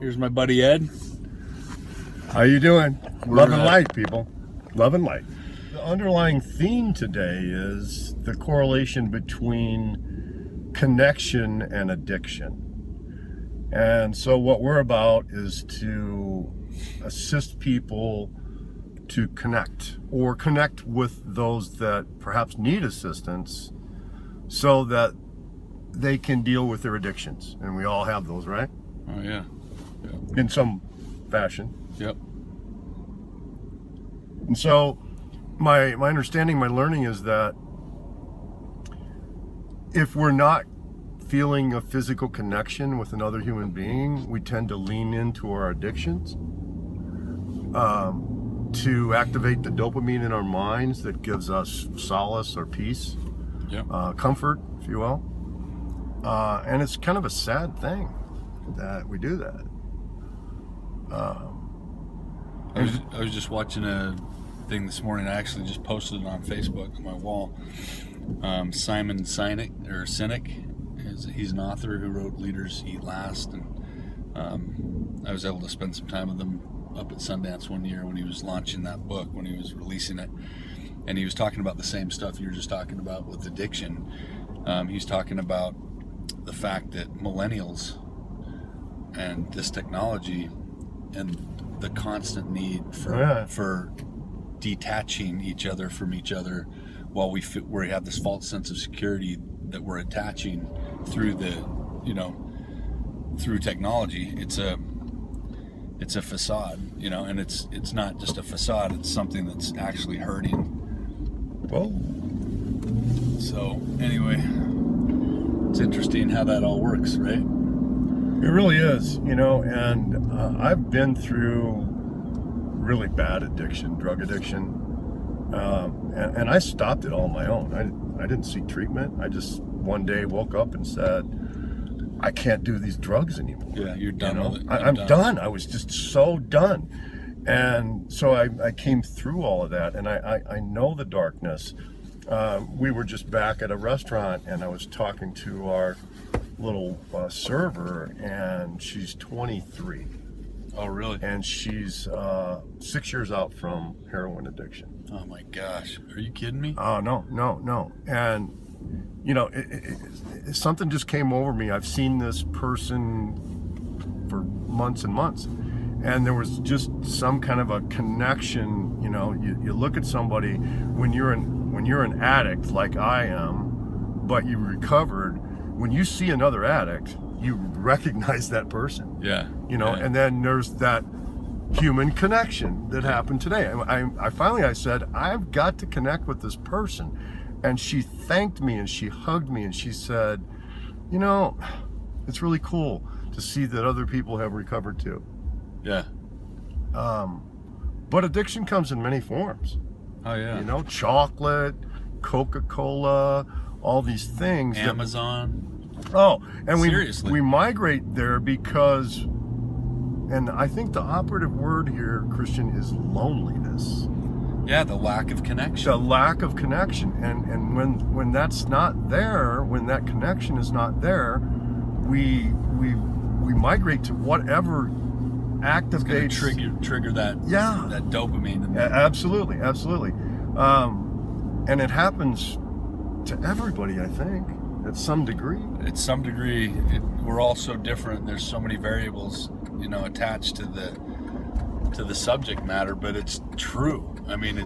Here's my buddy Ed. How you doing? Love and light, people. Love and light. The underlying theme today is the correlation between connection and addiction. And so what we're about is to assist people to connect or connect with those that perhaps need assistance so that they can deal with their addictions. And we all have those, right? Oh, yeah. Yep. In some fashion. Yep. And so my understanding, my learning is that if we're not feeling a physical connection with another human being, we tend to lean into our addictions to activate the dopamine in our minds that gives us solace or peace, Yep. Comfort, if you will. And it's kind of a sad thing that we do that. I was just watching a thing this morning. I actually just posted it on Facebook on my wall. Simon Sinek, he's an author who wrote Leaders Eat Last, and I was able to spend some time with him up at Sundance one year when he was launching that book, when he was releasing it, and he was talking about the same stuff you were just talking about with addiction. He's talking about the fact that millennials and this technology and the constant need for detaching each other from each other while we have this false sense of security that we're attaching through through technology. It's a facade, and it's not just a facade, it's something that's actually hurting. Well, so anyway, it's interesting how that all works, right? it really is, and I've been through really bad addiction, drug addiction, and I stopped it all on my own. I didn't seek treatment. I just one day woke up and said, I can't do these drugs anymore. Yeah, you're done with it. I'm done. I was just so done. And so I came through all of that, and I know the darkness. We were just back at a restaurant, and I was talking to our little server, and she's 23. Oh, really? And she's 6 years out from heroin addiction. Oh my gosh, are you kidding me? Oh, no. And something just came over me. I've seen this person for months and months, and there was just some kind of a connection. You look at somebody when you're an addict like I am, but you recovered. When you see another addict, you recognize that person. Yeah. And then there's that human connection that happened today. I finally said, I've got to connect with this person. And she thanked me and she hugged me and she said, it's really cool to see that other people have recovered too. Yeah. But addiction comes in many forms. Oh, yeah. Chocolate, Coca-Cola, all these things. Amazon. And Seriously. we migrate there because, and I think the operative word here, Christian, is loneliness. Yeah, the lack of connection. The lack of connection. And when that's not there, when that connection is not there, we migrate to whatever activates, trigger that that dopamine. Absolutely. And it happens to everybody, I think, at some degree. At some degree, we're all so different. There's so many variables, attached to the subject matter, but it's true. I mean,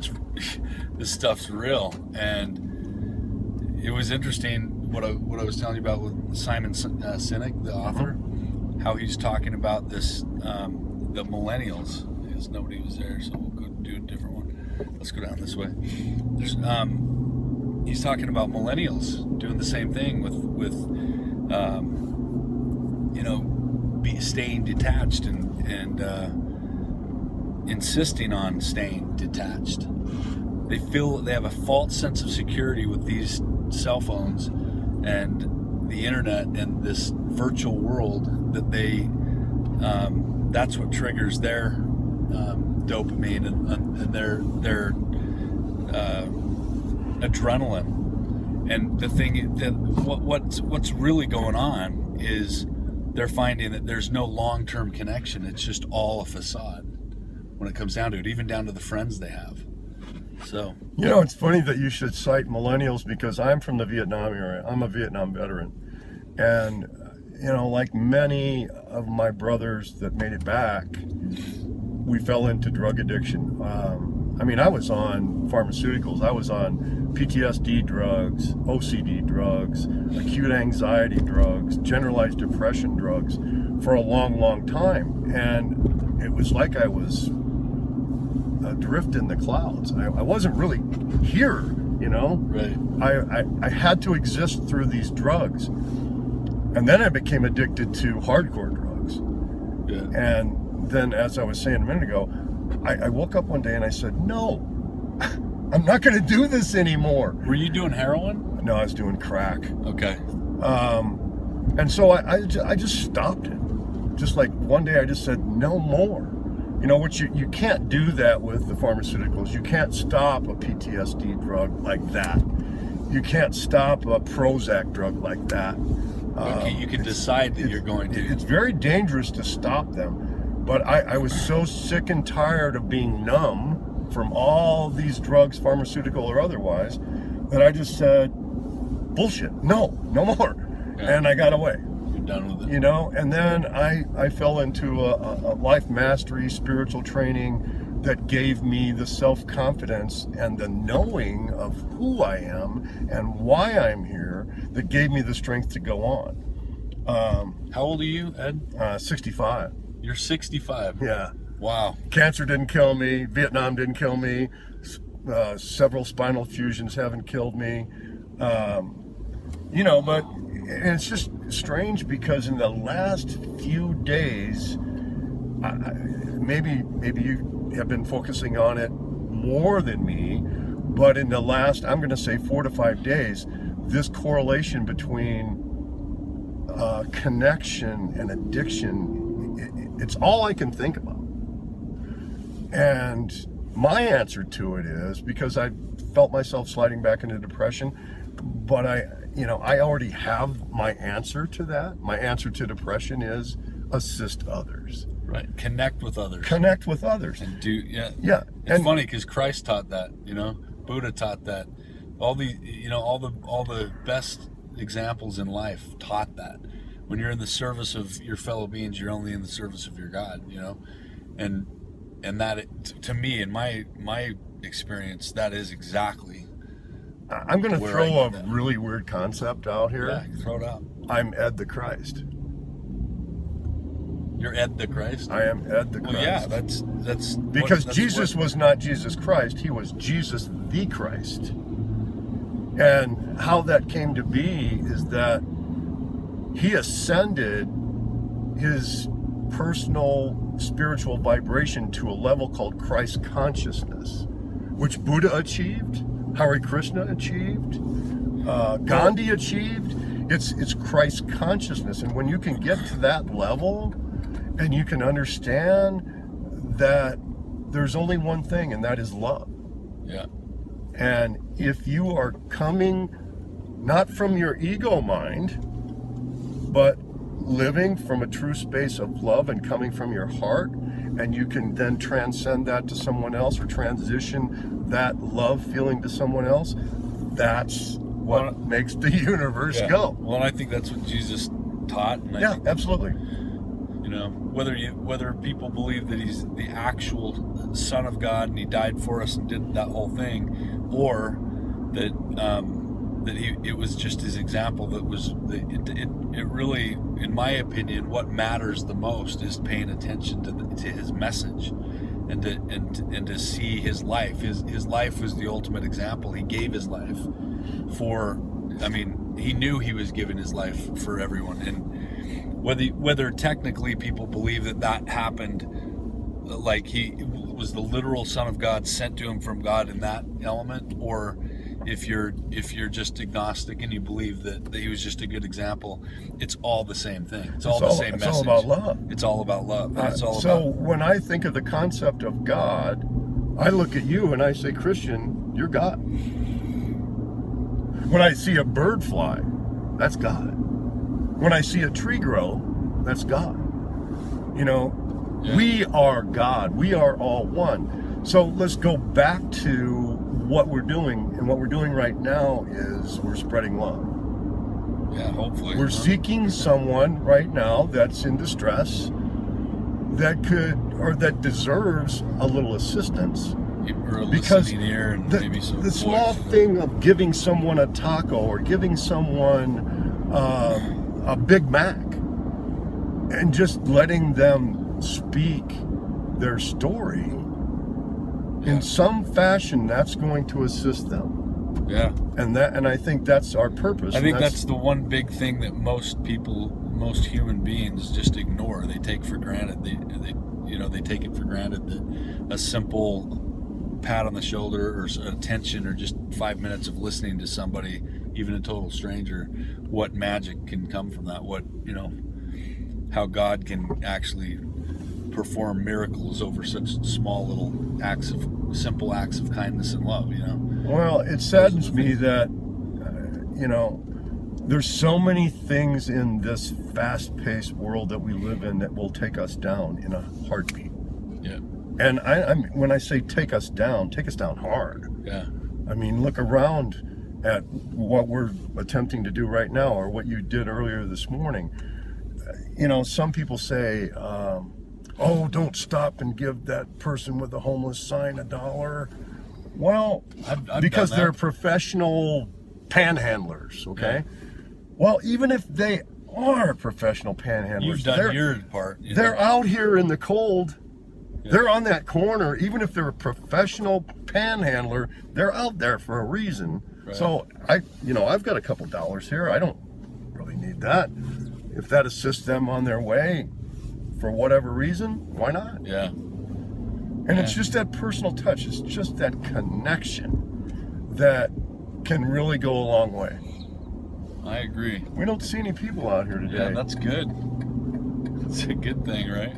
this stuff's real. And it was interesting what I was telling you about with Simon Sinek, the author, how he's talking about this, the millennials. Because nobody was there, so we'll go do a different one. Let's go down this way. He's talking about millennials doing the same thing with staying detached and insisting on staying detached. They feel they have a false sense of security with these cell phones and the internet and this virtual world that that's what triggers their dopamine and their adrenaline. And the thing that what's really going on is they're finding that there's no long-term connection. It's just all a facade when it comes down to it, even down to the friends they have. So, you know, it's funny that you should cite millennials, because I'm from the Vietnam area. I'm a Vietnam veteran. And, you know, like many of my brothers that made it back, we fell into drug addiction. I mean, I was on pharmaceuticals. I was on PTSD drugs, OCD drugs, acute anxiety drugs, generalized depression drugs for a long, long time. And it was like I was adrift in the clouds. I wasn't really here, you know? right. I had to exist through these drugs. And then I became addicted to hardcore drugs. Yeah. And then, as I was saying a minute ago, I woke up one day and I said, no, I'm not going to do this anymore. Were you doing heroin? No, I was doing crack. Okay. And so I just stopped it. Just like one day I just said, no more. You know, which you can't do that with the pharmaceuticals. You can't stop a PTSD drug like that. You can't stop a Prozac drug like that. Okay, you can decide that you're going to. It's very dangerous to stop them. But I was so sick and tired of being numb from all these drugs, pharmaceutical or otherwise, that I just said, bullshit, no more. Yeah. And I got away. You're done with it. You know, and then I fell into a life mastery, spiritual training that gave me the self-confidence and the knowing of who I am and why I'm here, that gave me the strength to go on. How old are you, Ed? 65. You're 65. Yeah. Wow. Cancer didn't kill me. Vietnam didn't kill me. Several spinal fusions haven't killed me. You know, but it's just strange, because in the last few days, maybe you have been focusing on it more than me, but in the last, I'm going to say 4 to 5 days, this correlation between connection and addiction, it's all I can think about. And my answer to it is, because I felt myself sliding back into depression, but I already have my answer to that. My answer to depression is assist others. Right. Connect with others. Connect with others. And do, yeah. Yeah. It's funny because Christ taught that, you know, Buddha taught that. All the best examples in life taught that. When you're in the service of your fellow beings, you're only in the service of your God, you know? And that, to me, in my experience, that is exactly. I'm going to where throw I a get that. really weird concept out here. Yeah, throw it out. I'm Ed the Christ. You're Ed the Christ? I am Ed the Christ. Well, yeah, that's because that's Jesus was not Jesus Christ, he was Jesus the Christ. And how that came to be is that he ascended his personal spiritual vibration to a level called Christ consciousness, which Buddha achieved, Hare Krishna achieved, Gandhi achieved. It's Christ consciousness. And when you can get to that level and you can understand that there's only one thing, and that is love. Yeah. And if you are coming not from your ego mind, but living from a true space of love and coming from your heart, and you can then transcend that to someone else, or transition that love feeling to someone else, that's what makes the universe go. Well, and I think that's what Jesus taught. And I think, absolutely. you know, whether people believe that he's the actual Son of God and he died for us and did that whole thing, or that it was just his example that was it really, in my opinion, what matters the most is paying attention to his message, and to see his life. His life was the ultimate example. He gave his life for, I mean, he knew he was giving his life for everyone. And whether technically people believe that happened, like he was the literal Son of God sent to him from God in that element, or if you're just agnostic and you believe that he was just a good example, it's all the same thing. It's all the same message. It's all about love. It's all about love. So when I think of the concept of God, I look at you and I say, Christian, you're God. When I see a bird fly, that's God. When I see a tree grow, That's God. You know, Yeah. we are God. We are all one. So let's go back to what we're doing. And what we're doing right now is we're spreading love. Yeah, hopefully. We're seeking someone right now that's in distress, that could, or that deserves a little assistance. Or a Because listening ear and maybe some the small voice. thing of giving someone a taco or giving someone a Big Mac and just letting them speak their story in some fashion, that's going to assist them. Yeah. And I think that's our purpose. I think that's the one big thing that most people, most human beings just ignore. They take for granted. They take it for granted that a simple pat on the shoulder or attention or just 5 minutes of listening to somebody, even a total stranger, what magic can come from that. How God can actually perform miracles over such small little simple acts of kindness and love. Well, it saddens me that there's so many things in this fast-paced world that we live in that will take us down in a heartbeat. Yeah. And when I say take us down hard. Yeah. I mean, look around at what we're attempting to do right now, or what you did earlier this morning. Some people say, oh, don't stop and give that person with the homeless sign $1. Well, I've because done that. they're professional panhandlers, okay? Yeah. Well, even if they are professional panhandlers, You've done your part. they're out here in the cold. Yeah. They're on that corner. Even if they're a professional panhandler, they're out there for a reason. Right. So I've got a couple dollars here. I don't really need that. If that assists them on their way for whatever reason, why not? Yeah. And it's just that personal touch. It's just that connection that can really go a long way. I agree. We don't see any people out here today. Yeah, that's good. It's a good thing, right?